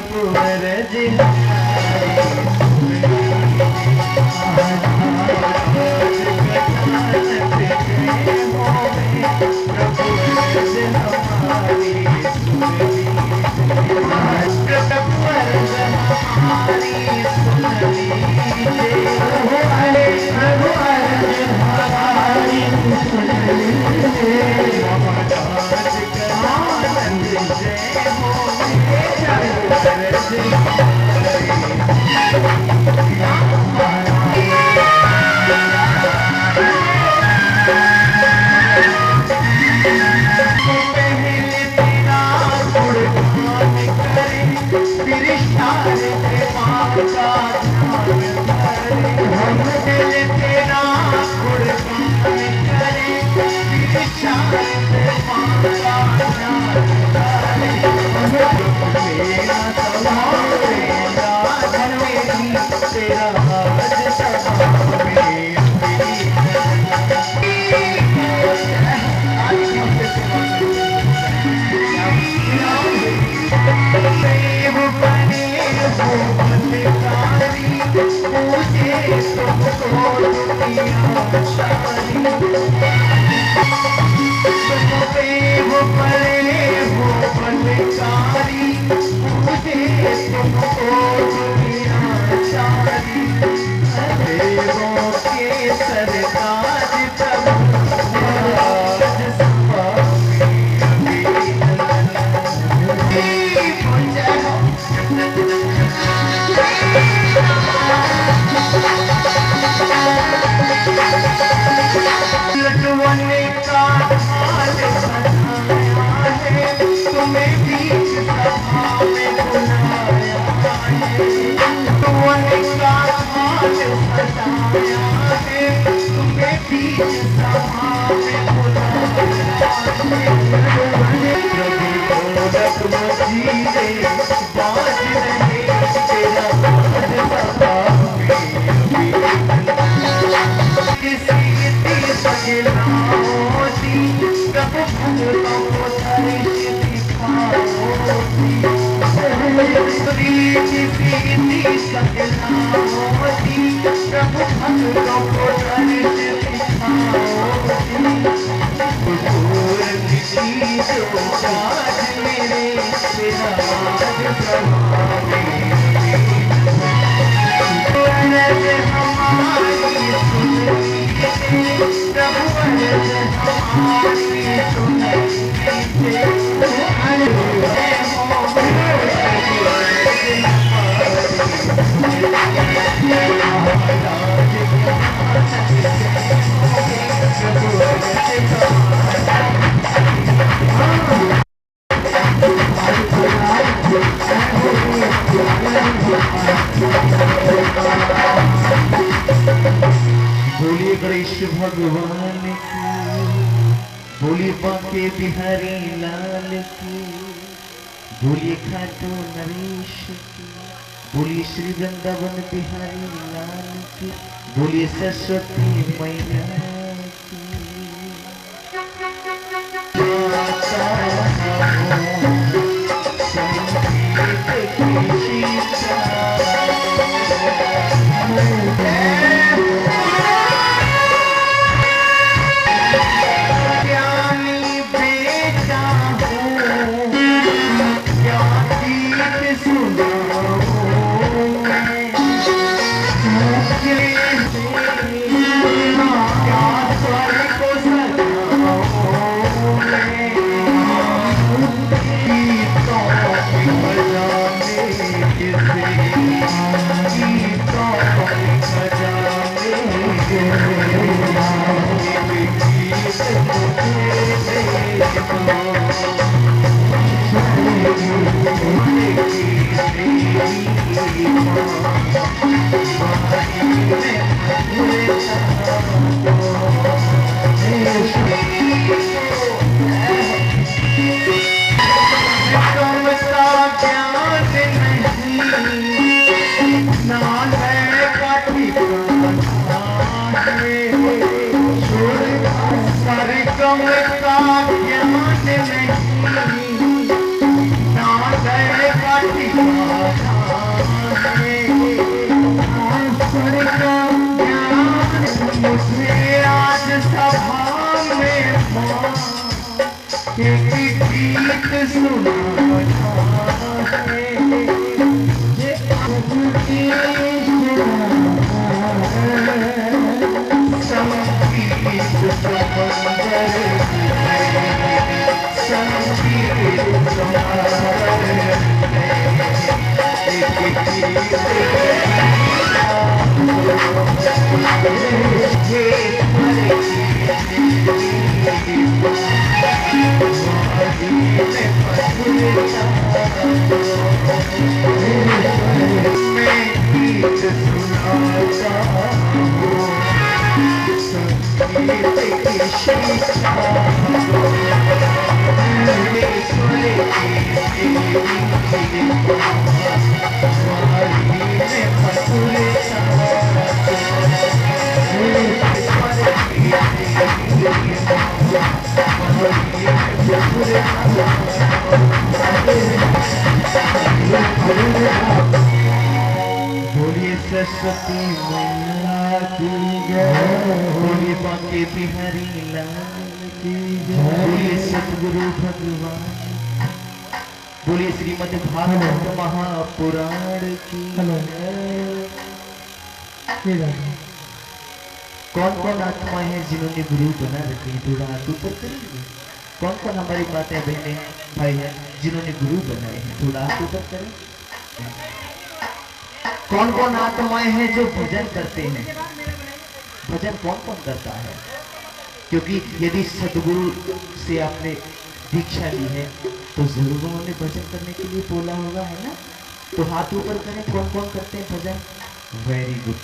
प्रभु अरज भगवान की, बोलिए बांके बिहारी लाल की, बोलिए खाटू नरेश की, बोलिए श्री वृंदावन बिहारी लाल की, बोलिए सरस्वती मैया की। मुझे आज सभा में एक गीत सुनाना है, ये संगीत समंदर संगीत बोलिए सरस्वती मैया की जय, बोलिए बांके बिहारी लाल की जय, बोलिए सतगुरु भगवान, बोलिए श्रीमद् भागवत महापुराण की जय। कौन कौन आत्माएं हैं जिन्होंने गुरु बना रखे हैं, थोड़ा हाथ ऊपर करेंगे। कौन कौन हमारी माताएं बहनें भाई हैं जिन्होंने गुरु बनाए हैं, थोड़ा हाथ ऊपर करें। कौन कौन आत्माएं हैं जो भजन करते हैं, भजन कौन कौन करता है? क्योंकि यदि सदगुरु से आपने दीक्षा ली है तो जरूर उन्होंने भजन करने के लिए बोला होगा, है ना? तो हाथ ऊपर करें, कौन कौन करते हैं भजन? Very good.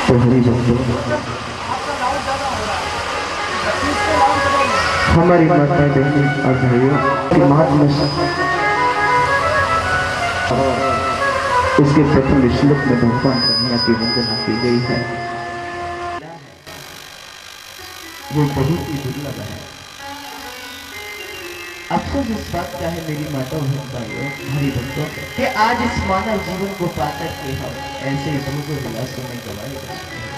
तो हरी हमारी माताएं बहनें और भाइयों की महात्मा इसके प्रथम श्लोक में भगवान कन्हैया की वंदना की गई है। वो बहुत ही दुर्लभ है। अफसोस इस बात का है मेरी माता भाइयों हरि भक्तों कि आज इस मानव जीवन को पाकर के हम ऐसे ही भोग विलासों में गवाए जा रहे हैं।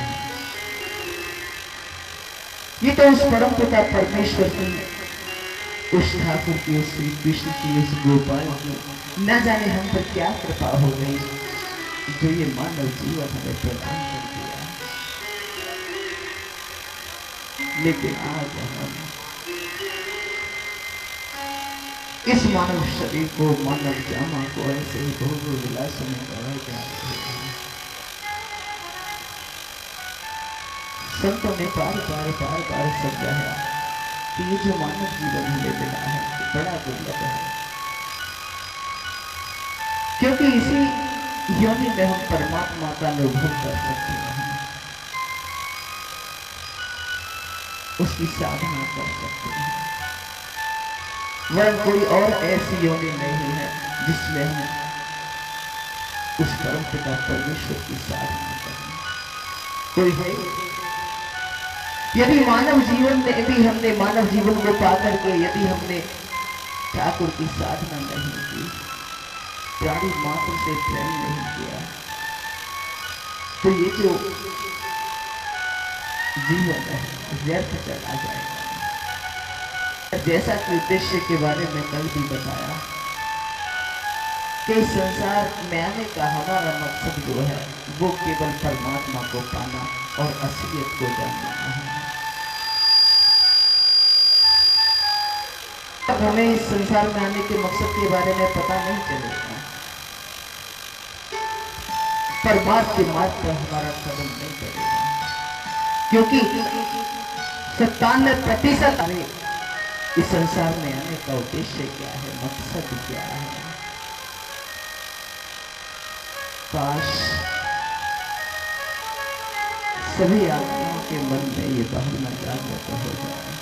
ये तो उस परम पिता परमेश्वर की, उस ठाकुर की, उस श्री कृष्ण की, उस गोपाल की न जाने हम पर क्या कृपा हो गई जो ये मानव जीवन हमें प्रदान कर दिया। लेकिन आज हम इस मानव शरीर को, मानव जामा को ऐसे ही भोग विलास में गवाए जा रहे हैं। संतों ने बार बार समझाया कि ये जो मानव जीवन हमें मिला है बड़ा दुर्लभ है, क्योंकि इसी योनि में हम परमात्मा का अनुभव कर सकते हैं, उसकी साधना कर सकते हैं। वह कोई और ऐसी योनि नहीं है जिसमें हम उस परम पिता परमेश्वर की साधना करें। कोई है? यदि मानव जीवन में भी हमने मानव जीवन को पाकर के यदि हमने ठाकुर की साधना नहीं की, प्राणी मात्र से प्रेम नहीं किया, तो ये जो जीवन है व्यर्थ चला जाएगा। जैसा कि उद्देश्य के बारे में कल भी बताया कि संसार में आने का हमारा मकसद जो है वो केवल परमात्मा को पाना और असलियत को जानना है। अब हमें इस संसार में आने के मकसद के बारे में पता नहीं चलेगा, परमात्मा के मार्ग पर हमारा कदम नहीं चलेगा, क्योंकि 97% इस संसार में आने का उद्देश्य क्या है, मकसद क्या है। काश सभी आत्माओं के मन में ये भावना जागृत हो जाए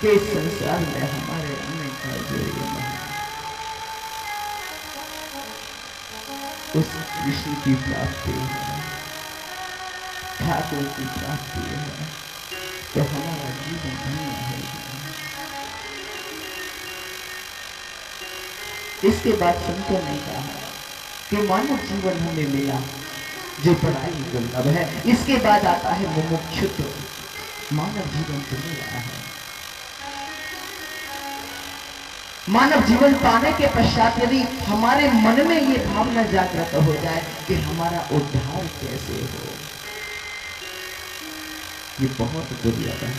कि इस संसार में हमारे आने का जो ये मन उस कृष्ण की प्राप्ति है, ठाकुर की प्राप्ति है तो हमारा जीवन धन्य है। इसके बाद संतों ने कहा कि मानव जीवन हमें मिला जो बड़ा ही दुर्लभ है। इसके बाद आता है मुमुक्षुत्व, मानव जीवन तो मिला है। मानव जीवन पाने के पश्चात यदि हमारे मन में ये भावना जागृत हो जाए कि हमारा उद्धार कैसे हो, ये बहुत दुर्लभ है।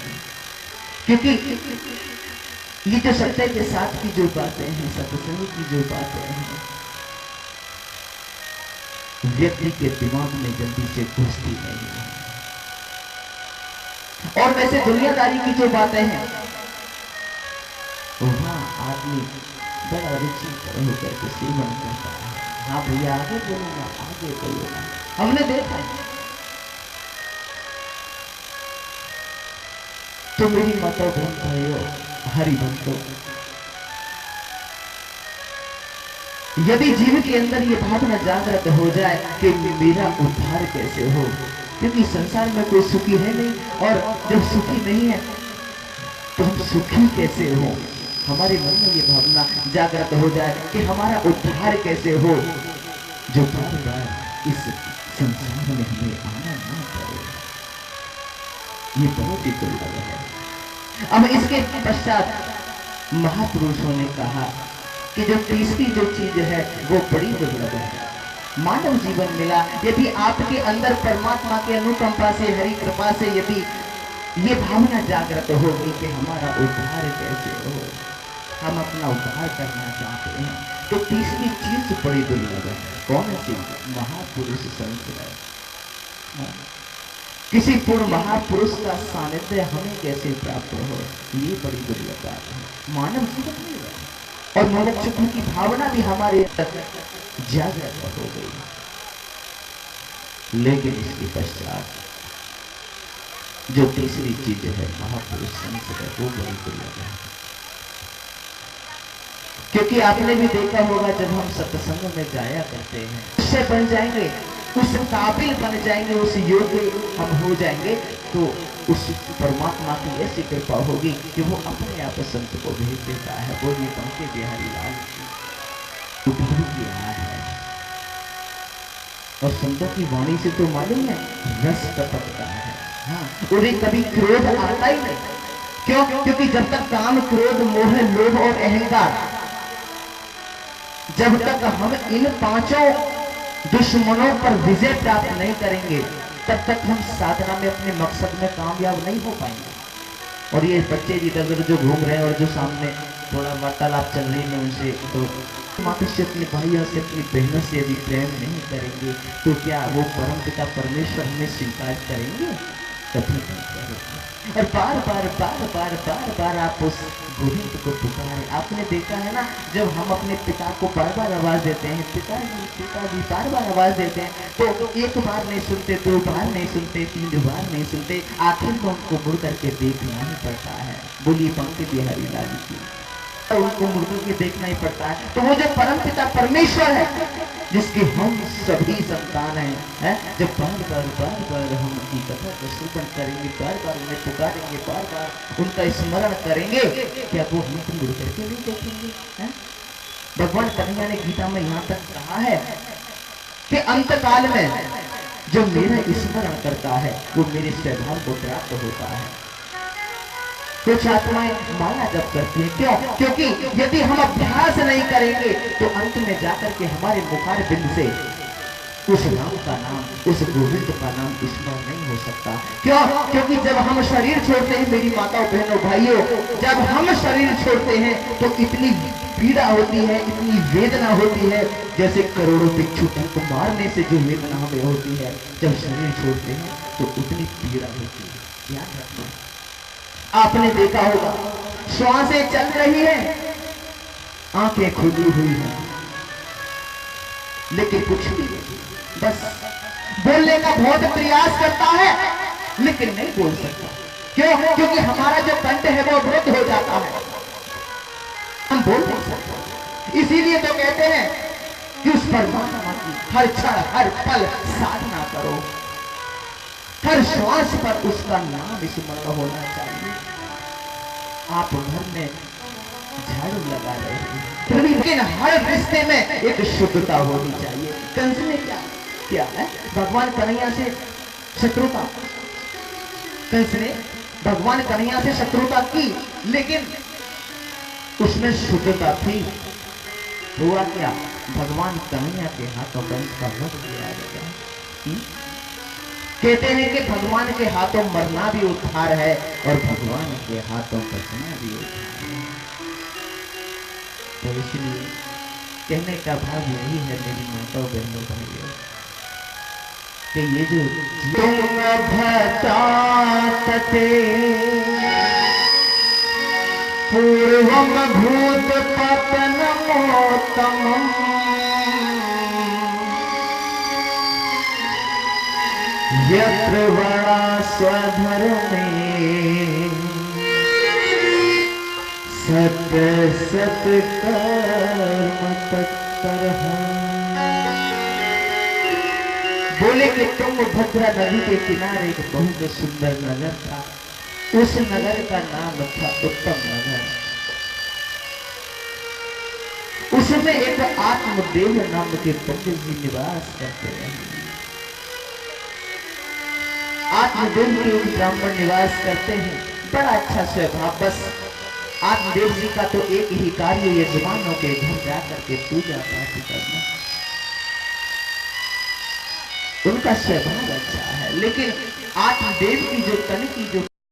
क्योंकि ये जो सत्य के साथ की जो बातें हैं, सत्संग की जो बातें हैं, व्यक्ति के दिमाग में जल्दी से घुसती नहीं है। और वैसे दुनियादारी की जो बातें हैं वहां आदमी बड़ा रुचि होकर के सेवन करता है। हाँ भैया आगे बोलो ना, आगे बोलो ना, हमने देखा है। तो मेरी माता बहन भाइयों, हरिभक्तों, यदि जीव के अंदर ये भावना जागृत हो जाए कि मेरा उद्धार कैसे हो, क्योंकि संसार में कोई सुखी है नहीं, और जब सुखी नहीं है तो हम सुखी कैसे हो, हमारे मन में ये भावना जागृत हो जाए कि हमारा उद्धार कैसे हो, जो बार बार इस संसार में हमें आना ना पड़े, ये बहुत ही दुर्लभ है। अब इसके पश्चात महापुरुषों ने कहा कि जो तीसरी जो चीज है वो बड़ी दुर्लभ है। मानव जीवन मिला, यदि आपके अंदर परमात्मा के अनुकंपा से, हरि कृपा से यदि ये भावना जागृत होगी कि हमारा उद्धार कैसे हो, हम अपना उद्धार करना चाहते हैं, तो तीसरी चीज बड़ी दुर्लभ है। कौन सी? महापुरुष संग। किसी पूर्ण महापुरुष का सानिध्य हमें कैसे प्राप्त हो, ये बड़ी दुर्लभ बात है। मानव जीवन में और मोक्षत्व की भावना भी हमारे जागृत हो गई, लेकिन इसके पश्चात जो तीसरी चीज है महापुरुष संग, वो बड़ी दुर्लभ है। क्योंकि आपने भी देखा होगा जब हम सत्संग में जाया करते हैं, उससे बन जाएंगे, उस काबिल बन जाएंगे, उस योग्य हम हो जाएंगे, तो उस परमात्मा की ऐसी कृपा होगी कि वो अपने आप संत को भेज देता है। बोलिए पंके बिहारी लाल उद्धार किया है। और संतों की वाणी से तो मालूम है रस टपकता है। हाँ, उन्हें कभी क्रोध आता ही नहीं। क्यों? क्योंकि जब तक काम, क्रोध, मोह, लोभ और अहंकार, जब तक हम इन पांचों दुश्मनों पर विजय प्राप्त नहीं करेंगे, तब तक हम साधना में अपने मकसद में कामयाब नहीं हो पाएंगे। और ये बच्चे इधर उधर जो घूम रहे हैं और जो सामने थोड़ा वार्तालाप चल रही है उनसे, तो माता से, अपने भाइयों से, अपनी बहनों से यदि प्रेम नहीं करेंगे तो क्या वो परम पिता परमेश्वर हमें स्वीकार करेंगे? कभी नहीं करेंगे। और बार बार बार बार बार बार आप उस गोविंद को पुकारे। आपने देखा है ना, जब हम अपने पिता को बार बार आवाज देते हैं, पिताजी पिताजी बार बार आवाज देते हैं, तो एक बार नहीं सुनते, दो बार नहीं सुनते, तीन बार नहीं सुनते, आखिर में उनको मुड़ करके देखना ही पड़ता है। बोलिए पंके बिहारी लाल की, तो उनको मुड़ करके देखना ही पड़ता है। तो वो जो परम पिता परमेश्वर है, जिसके हम सभी संतान हैं, जब बार बार हम उनकी कथा को श्रवण करेंगे, बार बार उन्हें पुकारेंगे, बार बार उनका स्मरण करेंगे, क्या वो हमको मुड़ करके नहीं देखेंगे? भगवान कन्हैया ने गीता में यहाँ तक कहा है कि अंत काल में जो मेरा स्मरण करता है वो मेरे स्वभाव को प्राप्त होता है। कुछ आत्माएं माला जप करती हैं। क्यों? क्योंकि यदि हम अभ्यास नहीं करेंगे तो अंत में जाकर के हमारे मुखार बिंद से उस नाम का नाम, उस गोविंद का नाम स्मरण नहीं हो सकता। क्यों? क्योंकि जब हम शरीर छोड़ते हैं, मेरी माताओं बहनों भाइयों, जब हम शरीर छोड़ते हैं तो इतनी पीड़ा होती है, इतनी वेदना होती है, जैसे करोड़ों बिच्छू को मारने से जो वेदना हमें होती है, जब शरीर छोड़ते हैं तो उतनी पीड़ा होती है। ध्यान रखना। आपने देखा होगा श्वासें चल रही हैं, आंखें खुली हुई हैं, लेकिन कुछ भी नहीं, बस बोलने का बहुत प्रयास करता है लेकिन नहीं बोल सकता। क्यों? क्योंकि हमारा जो कंठ है वो अवरुद्ध हो जाता है, हम बोल नहीं सकते। इसीलिए तो कहते हैं कि उस परमात्मा की हर क्षण हर पल साधना करो। हर श्वास पर उसका नाम स्मरण होना चाहिए। आप घर में झाड़ू लगा रहे हैं, लेकिन हर रिश्ते में एक शुद्धता होनी चाहिए। कंस ने क्या है, भगवान कन्हैया से शत्रुता, कंस ने भगवान कन्हैया से शत्रुता की, लेकिन उसमें शुद्धता थी। हुआ क्या, भगवान कन्हैया के हाथों कंस का वध किया गया। कहते हैं कि भगवान के हाथों मरना भी उद्धार है और भगवान के हाथों बचना भी उद्धार है। तो इसलिए कहने का भाव यही है मेरी माताओं बहनों भाइयों, कि ये जो तुम भचाते पूर्वम भूत पतनमोत्तमम् यत्र वरा स्वधर्मे सत सत कर्म तत्परः। बोले कि तुंगभद्रा नदी के किनारे एक बहुत सुंदर नगर था। उस नगर का नाम था उत्तम नगर। उसमें एक आत्मदेव नाम के पंडित जी निवास करते हैं। आत्मदेव के एक ब्राह्मण निवास करते हैं। बड़ा अच्छा स्वभाव, बस आत्मदेव जी का तो एक ही कार्य यजमानों के घर जाकर के पूजा पाठ करना। उनका स्वभाव अच्छा है, लेकिन आत्मदेव की जो तन की जो